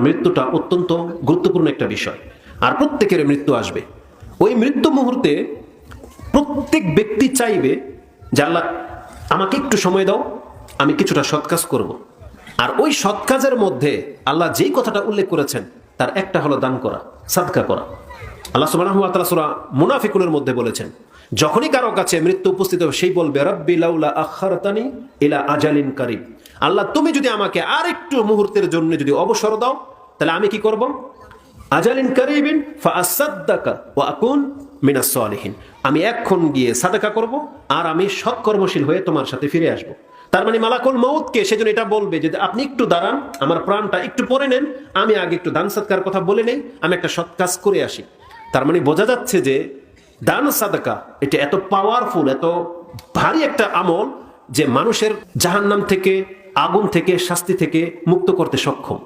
মৃত্যুটা অত্যন্ত গুরুত্বপূর্ণ একটা বিষয়, আর প্রত্যেকের মৃত্যু আসবে। ওই মৃত্যু মুহূর্তে প্রত্যেক ব্যক্তি চাইবে যে আল্লাহ আমাকে একটু সময় দাও, আমি কিছুটা সৎ কাজ করব। আর ওই সৎ কাজের মধ্যে আল্লাহ যেই কথাটা উল্লেখ করেছেন তার একটা হলো দান করা, সাদকা করা। আল্লাহ সুবহানাহু ওয়া তাআলা সূরা মুনাফিকুনের মধ্যে বলেছেন, যখনই কারো কাছে মৃত্যু উপস্থিত হবে সেই বলবে রব্বি লাউলা আখারতানি ইলা আজালিন কারিব, আল্লাহ তুমি যদি আমাকে আর একটু মুহূর্তের জন্য যদি অবসর দাও তাহলে আমি কি করব? আজালিন কারিবিন ফাআসাদদাকা ওয়া আকুন মিনাস সালিহিন, আমি এখন গিয়ে সাদাকা করব আর আমি সৎকর্মশীল হয়ে তোমার সাথে ফিরে আসব। তার মানে মালাকুল মউতকে সেজন্য এটা বলবে যে আপনি একটু দাঁড়ান, আমার প্রাণটা একটু পরে নেন, আমি আগে একটু দান সৎকার কথা বলে নেই, আমি একটা সৎ কাজ করে আসি। তার মানে বোঝা যাচ্ছে যে দান সাদাকা এটা এত পাওয়ারফুল, এত ভারী একটা আমল যে মানুষের জাহান্নাম থেকে, আগুন থেকে, শাস্তি থেকে মুক্ত করতে সক্ষম।